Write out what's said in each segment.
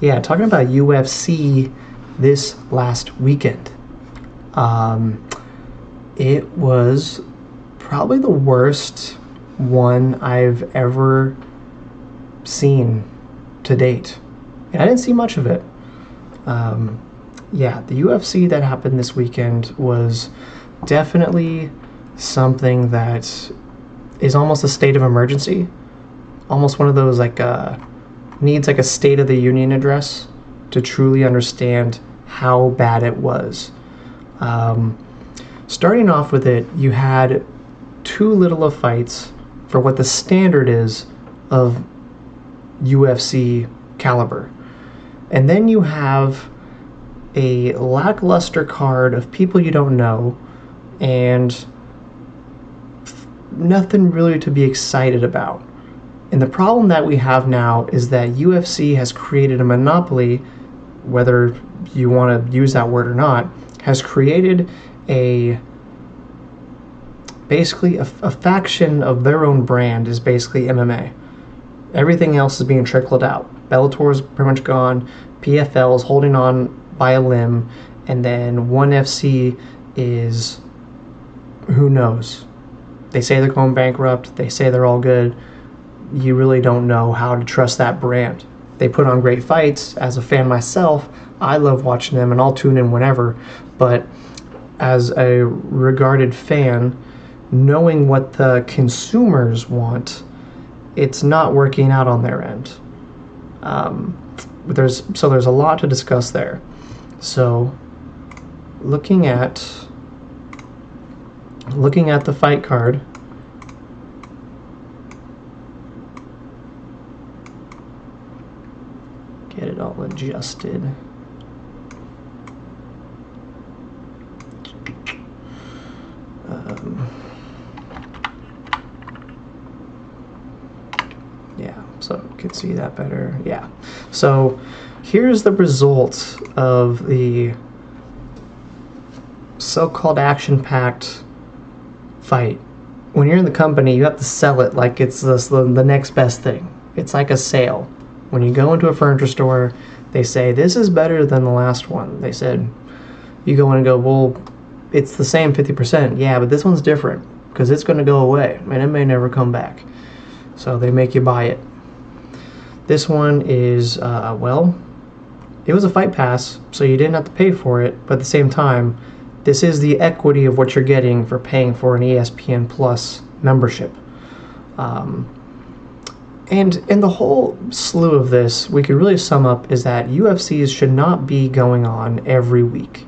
Yeah, talking about UFC this last weekend. Um, it was probably the worst one I've ever seen to date. And I didn't see much of it. Um, yeah, the UFC that happened this weekend was definitely something that is almost a state of emergency. Almost one of those needs like a State of the Union address to truly understand how bad it was. Um, Starting off with it, you had too little of fights for what the standard is of UFC caliber. And then you have a lackluster card of people you don't know and nothing really to be excited about. And the problem that we have now is that UFC has created a monopoly, whether you want to use that word or not, has created basically a faction of their own brand is basically MMA. Everything else is being trickled out. Bellator's pretty much gone, PFL is holding on by a limb, and then ONE FC is, who knows? They say they're going bankrupt, they say they're all good. You really don't know how to trust that brand. They put on great fights. As a fan myself, I love watching them and I'll tune in whenever, but as a regarded fan, knowing what the consumers want, it's not working out on their end. There's a lot to discuss there. So looking at the fight card, get it all adjusted. Yeah, so you can see that better. Yeah. So here's the result of the so-called action-packed fight. When you're in the company, you have to sell it like it's the next best thing. It's like a sale. When you go into a furniture store, they say, this is better than the last one. They said, you go in and go, well, it's the same 50%. Yeah, but this one's different because it's going to go away and it may never come back. So they make you buy it. This one is, well, it was a fight pass, so you didn't have to pay for it. But at the same time, this is the equity of what you're getting for paying for an ESPN Plus membership. And the whole slew of this, we could really sum up, is that UFCs should not be going on every week.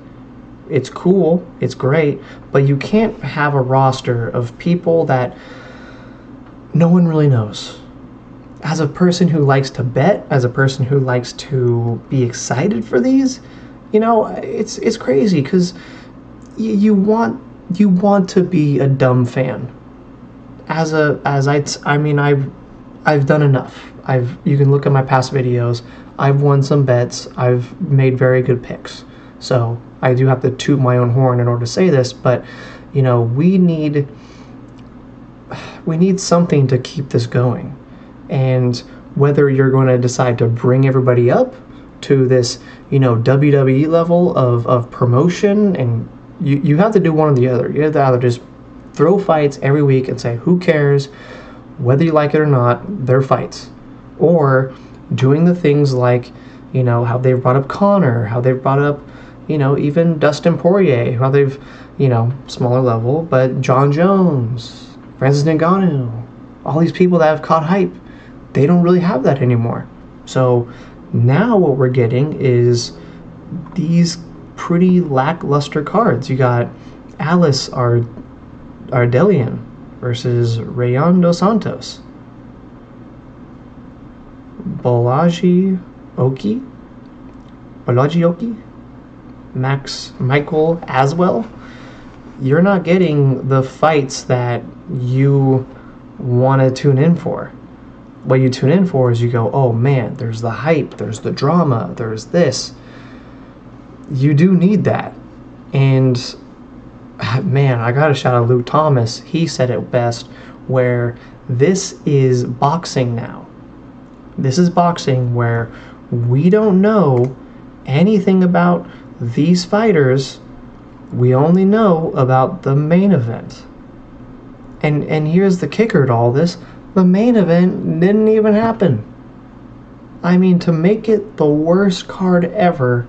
It's cool, it's great, but you can't have a roster of people that no one really knows. As a person who likes to bet, as a person who likes to be excited for these, you know, it's crazy because you want to be a dumb fan. I've done enough. You can look at my past videos. I've won some bets. I've made very good picks. So I do have to toot my own horn in order to say this, but you know, we need something to keep this going. And whether you're going to decide to bring everybody up to this, you know, WWE level of promotion, and you have to do one or the other. You have to either just throw fights every week and say, who cares? Whether you like it or not, they're fights. Or doing the things like, you know, how they've brought up Conor, how they've brought up, you know, even Dustin Poirier, how they've, you know, smaller level, but John Jones, Francis Ngannou, all these people that have caught hype, they don't really have that anymore. So now what we're getting is these pretty lackluster cards. You got Alice Ardelian versus Rayon dos Santos. Balaji Oki, Michael Aswell. You're not getting the fights that you want to tune in for. What you tune in for is you go, oh man, there's the hype, there's the drama, there's this. You do need that. And man, I gotta shout out Luke Thomas. He said it best, where this is boxing now. This is boxing where we don't know anything about these fighters. We only know about the main event. And here's the kicker to all this. The main event didn't even happen. I mean, to make it the worst card ever,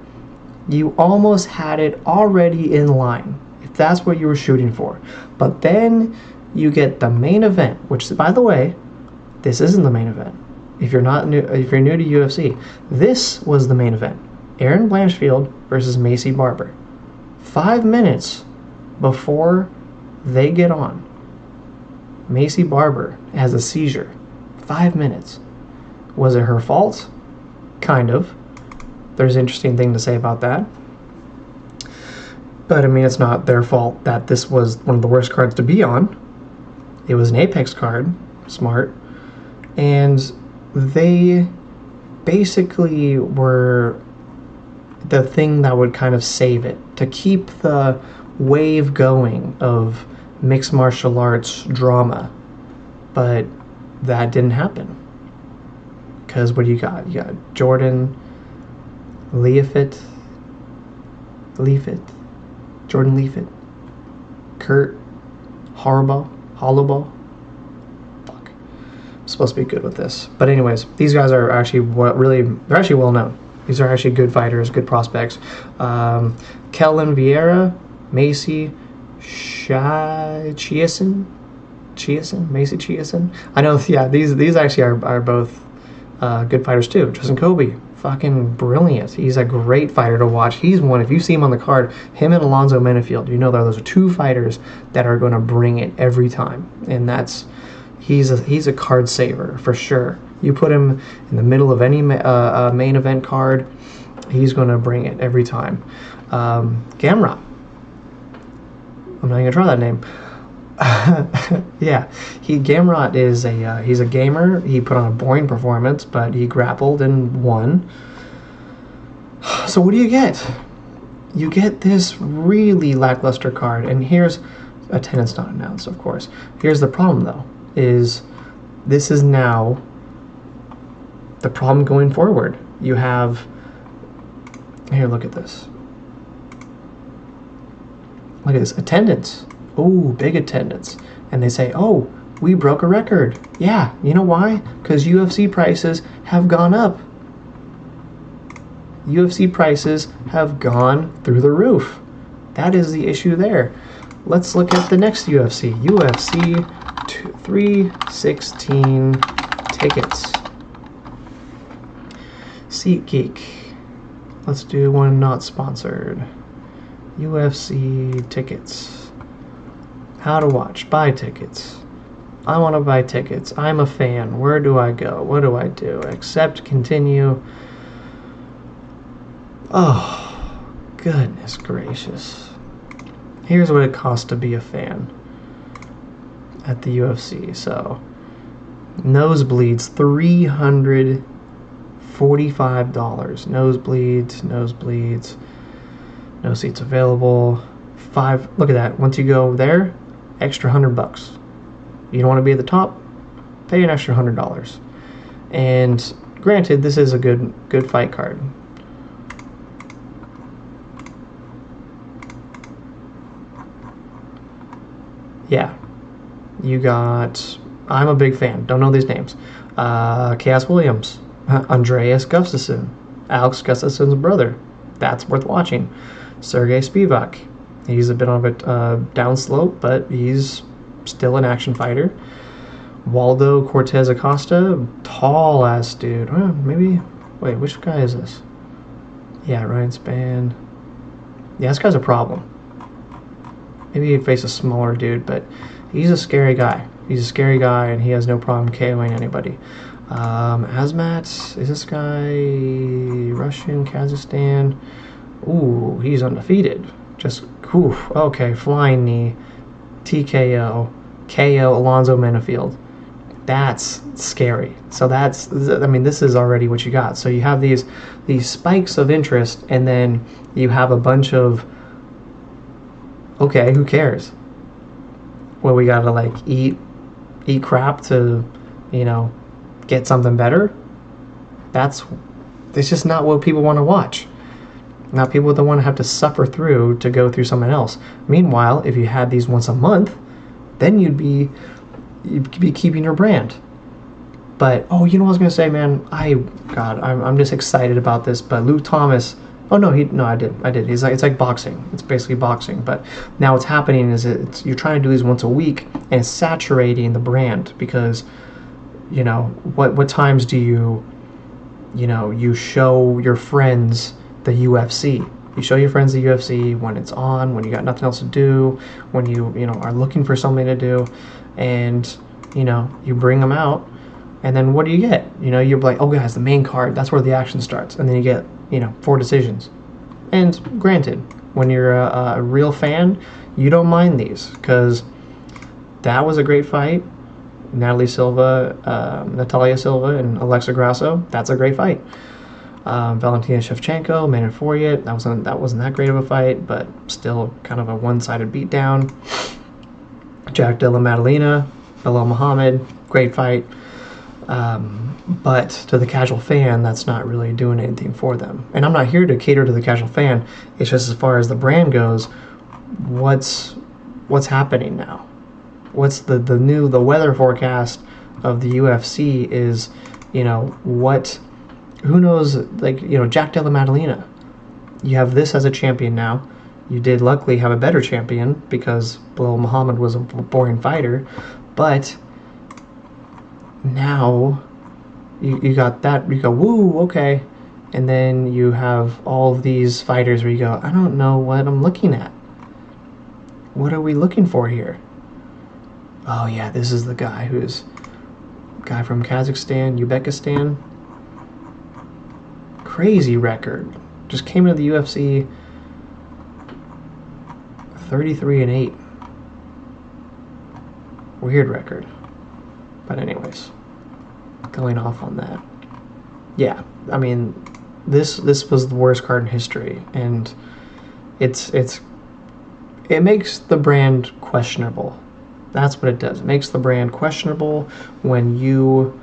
you almost had it already in line, if that's what you were shooting for. But then you get the main event, which, by the way, this isn't the main event. If you're new to UFC, this was the main event. Erin Blanchfield versus Macy Barber. 5 minutes before they get on, Macy Barber has a seizure. 5 minutes. Was it her fault? Kind of. There's an interesting thing to say about that. But I mean, it's not their fault that this was one of the worst cards to be on. It was an Apex card. Smart. And they basically were the thing that would kind of save it, to keep the wave going of mixed martial arts drama. But that didn't happen. Because what do you got? You got Jordan Leavitt, Jordan Leavitt, Kurt Holloway. Fuck. I'm supposed to be good with this. But anyways, these guys are actually they're actually well known. These are actually good fighters, good prospects. Kellen Vieira, Macy Macy Chiasson. I know, yeah, these actually are both good fighters too. Justin Kobe, fucking brilliant. He's a great fighter to watch. He's one, if you see him on the card, him and Alonzo Menefield, you know those are two fighters that are going to bring it every time. And he's a card saver for sure. You put him in the middle of any main event card, he's going to bring it every time. Gamrot. I'm not even going to try that name. Yeah, Gamrot is he's a gamer. He put on a boring performance, but he grappled and won. So what do you get? You get this really lackluster card, and here's attendance not announced, of course. Here's the problem, though, is this is now the problem going forward. You have here. Look at this. Look at this attendance. Oh, big attendance. And they say, oh, we broke a record. Yeah, you know why? Because UFC prices have gone up. UFC prices have gone through the roof. That is the issue there. Let's look at the next UFC. UFC 316 tickets. SeatGeek. Let's do one not sponsored. UFC tickets. How to watch. Buy tickets. I want to buy tickets. I'm a fan. Where do I go? What do I do? Accept, continue. Oh, goodness gracious. Here's what it costs to be a fan at the UFC. So, nosebleeds, $345. Nosebleeds. No seats available. Look at that. Once you go there, extra $100. You don't want to be at the top, pay an extra $100. And granted, this is a good fight card. Yeah, you got. I'm a big fan. Don't know these names. Chaos Williams, Andreas Gustafsson, Alex Gustafsson's brother. That's worth watching. Sergey Spivak. He's a bit on a down slope, but he's still an action fighter. Waldo Cortez Acosta, tall ass dude. Maybe. Wait, which guy is this? Yeah, Ryan Spann. Yeah, this guy's a problem. Maybe he'd face a smaller dude, but he's a scary guy. He's a scary guy, and he has no problem KOing anybody. Azmat, is this guy Russian, Kazakhstan? Ooh, he's undefeated. Just, okay, flying knee, TKO, KO, Alonzo Menefield. That's scary. So this is already what you got. So you have these spikes of interest, and then you have a bunch of, okay, who cares? Well, we gotta like eat crap to, get something better. That's it's just not what people want to watch. Not people that want to have to suffer through to go through something else. Meanwhile, if you had these once a month, then you'd be keeping your brand. But you know what I was gonna say, man? I'm just excited about this. But Luke Thomas, I did. It's like boxing. It's basically boxing. But now what's happening is you're trying to do these once a week, and it's saturating the brand because, what times do you show your friends the UFC. You show your friends the UFC when it's on, when you got nothing else to do, when you are looking for something to do, and you bring them out, and then what do you get? You're like, oh guys, the main card, that's where the action starts, and then you get 4 decisions. And granted, when you're a real fan, you don't mind these because that was a great fight. Natalia Silva, and Alexa Grasso, that's a great fight. Valentina Shevchenko, Manaforian, that wasn't that great of a fight, but still kind of a one-sided beatdown. Jack Della Maddalena, Belal Muhammad, great fight. But to the casual fan, that's not really doing anything for them. And I'm not here to cater to the casual fan. It's just as far as the brand goes, what's happening now? What's the weather forecast of the UFC is, who knows, Jack Della Maddalena. You have this as a champion now. You did luckily have a better champion because Belal Muhammad was a boring fighter. But now you got that. You go, woo, okay. And then you have all of these fighters where you go, I don't know what I'm looking at. What are we looking for here? Oh, yeah, this is the guy from Kazakhstan, Uzbekistan. Crazy record. Just came into the UFC 33-8. Weird record. But anyways, going off on that. Yeah, I mean, this was the worst card in history, and it makes the brand questionable. That's what it does. It makes the brand questionable when you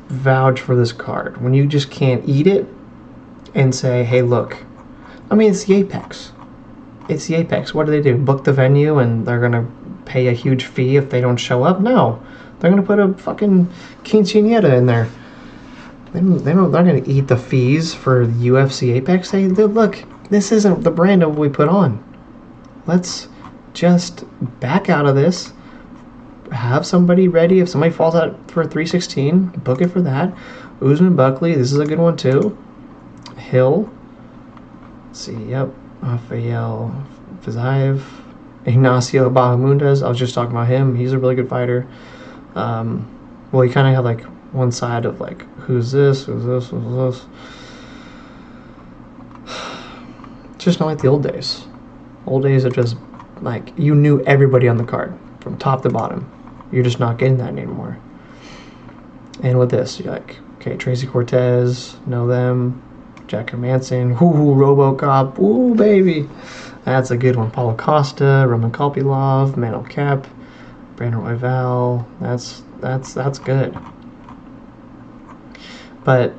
vouch for this card, when you just can't eat it and say, hey, look, I mean, it's the Apex. It's the Apex. What do? Book the venue and they're going to pay a huge fee if they don't show up? No. They're going to put a fucking quinceañera in there. They're not going to eat the fees for the UFC Apex. Hey, look, this isn't the brand of what we put on. Let's just back out of this. Have somebody ready. If somebody falls out for 316, book it for that. Usman Buckley, this is a good one too. Hill. Let's see, yep. Rafael Fiziev. Ignacio Bahamundes. I was just talking about him. He's a really good fighter. Well, you kind of have like one side of like, who's this? It's just not like the old days. Old days are just like, you knew everybody on the card from top to bottom. You're just not getting that anymore. And with this, you're like, okay, Tracy Cortez, know them. Jack Hermanson, RoboCop, ooh, baby. That's a good one. Paulo Costa, Roman Kopylov, Manel Kep, Brandon Royval. That's good. But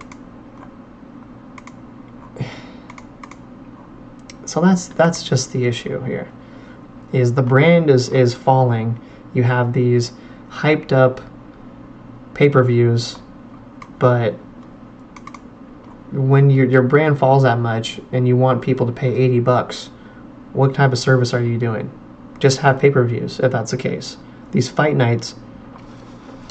so that's just the issue here. Is the brand is falling. You have these hyped up pay-per-views, but when your brand falls that much and you want people to pay $80, what type of service are you doing? Just have pay-per-views if that's the case. These fight nights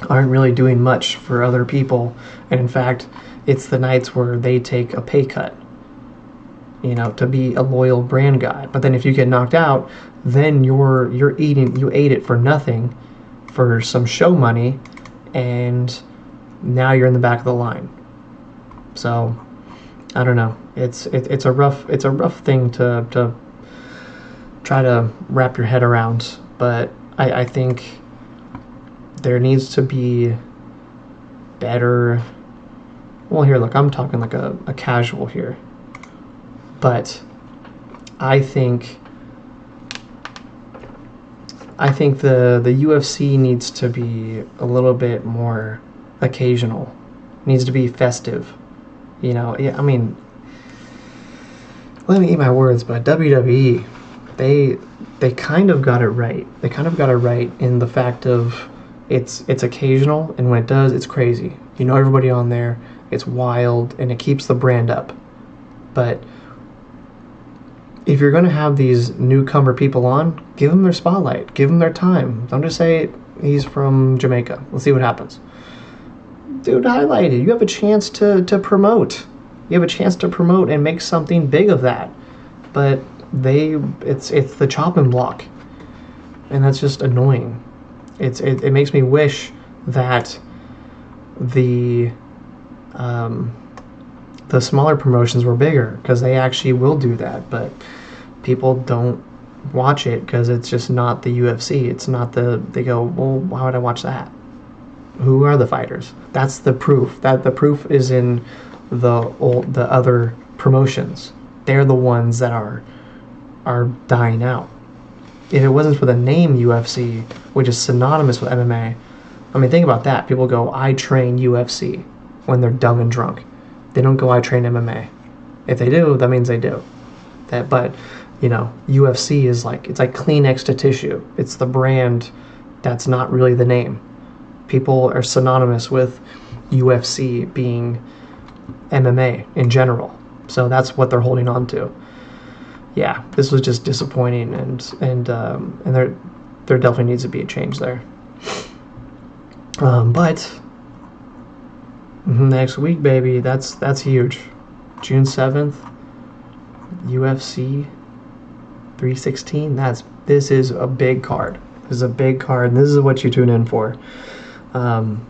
aren't really doing much for other people, and in fact, it's the nights where they take a pay cut, to be a loyal brand guy. But then if you get knocked out, then you ate it for nothing, for some show money, and now you're in the back of the line. So I don't know. It's a rough thing to try to wrap your head around. But I think there needs to be better. Well, here, look, I'm talking like a casual here. But I think the UFC needs to be a little bit more occasional. It needs to be festive. Yeah, I mean, let me eat my words, but WWE, they kind of got it right. They kind of got it right in the fact of it's occasional, and when it does, it's crazy. Everybody on there, it's wild, and it keeps the brand up. But if you're going to have these newcomer people on, give them their spotlight, give them their time. Don't just say he's from Jamaica. Let's see what happens. Dude, highlight it. You have a chance to promote. You have a chance to promote and make something big of that. But it's the chopping block, and that's just annoying. It makes me wish that the smaller promotions were bigger, because they actually will do that, but people don't watch it because it's just not the UFC. It's not they go, well, why would I watch that? Who are the fighters? That's the proof. That the proof is in the other promotions. They're the ones that are dying out. If it wasn't for the name UFC, which is synonymous with MMA, I mean, think about that. People go, I train UFC, when they're dumb and drunk. They don't go, I train MMA. If they do, that means they do. But UFC is it's like Kleenex to tissue. It's the brand that's not really the name. People are synonymous with UFC being MMA in general. So that's what they're holding on to. Yeah, this was just disappointing, and there definitely needs to be a change there. But next week, baby, that's huge. June 7th, UFC 316. This is a big card. This is a big card, and this is what you tune in for. And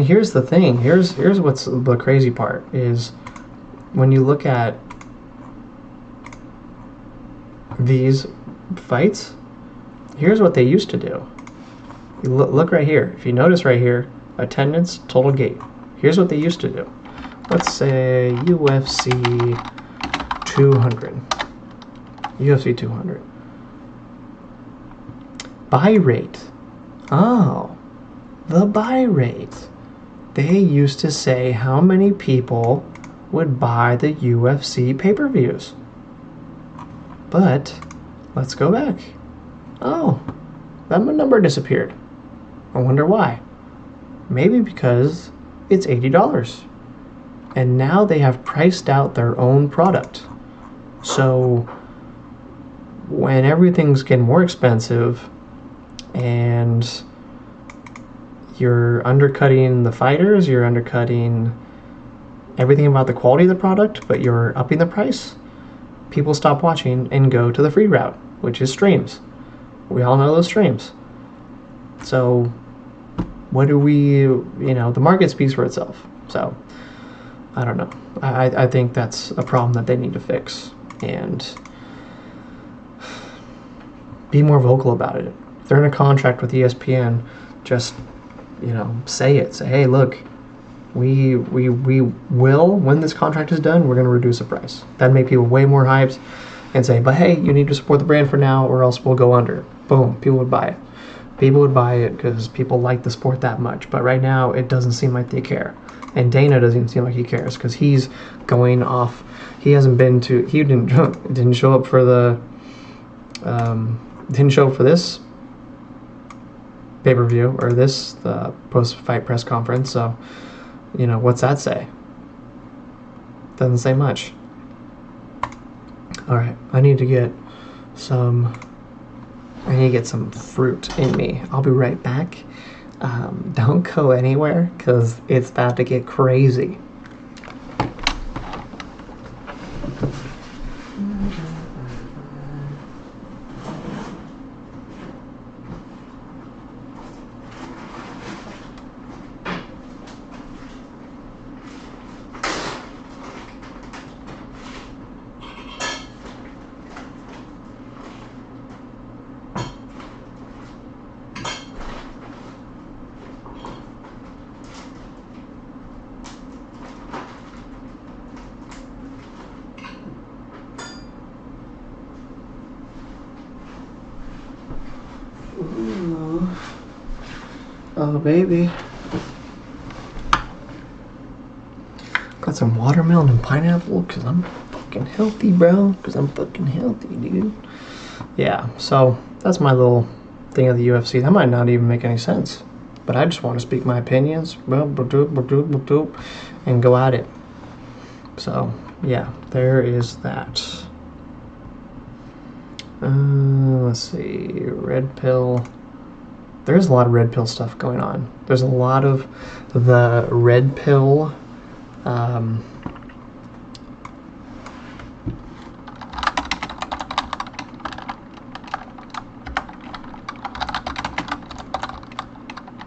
here's the thing. Here's what's the crazy part is when you look at these fights. Here's what they used to do. You look right here. If you notice right here, attendance, total gate. Here's what they used to do. Let's say UFC 200. UFC 200. Buy rate. Oh, the buy rate. They used to say how many people would buy the UFC pay-per-views. But let's go back. Oh, that number disappeared. I wonder why. Maybe because it's $80. And now they have priced out their own product. So when everything's getting more expensive and you're undercutting the fighters, you're undercutting everything about the quality of the product, but you're upping the price, people stop watching and go to the free route, which is streams. We all know those streams. So what do we, the market speaks for itself. So I don't know. I think that's a problem that they need to fix and be more vocal about it. If they're in a contract with ESPN, just, say it. Say, hey, look, we will, when this contract is done, we're going to reduce the price. That'd make people way more hyped and say, but hey, you need to support the brand for now or else we'll go under. Boom, people would buy it. People would buy it because people like the sport that much. But right now, it doesn't seem like they care. And Dana doesn't even seem like he cares because he's going off. He hasn't been to. He didn't show up for the. Didn't show up for this pay-per-view or this post-fight press conference. So, what's that say? Doesn't say much. All right, I need to get some fruit in me. I'll be right back. Don't go anywhere because it's about to get crazy. Ooh. Oh, baby. some watermelon and pineapple because I'm fucking healthy, bro. Because I'm fucking healthy, dude. Yeah, so that's my little thing of the UFC. That might not even make any sense, but I just want to speak my opinions and go at it. So, yeah, there is that. Let's see, red pill. There's a lot of red pill stuff going on. There's a lot of the red pill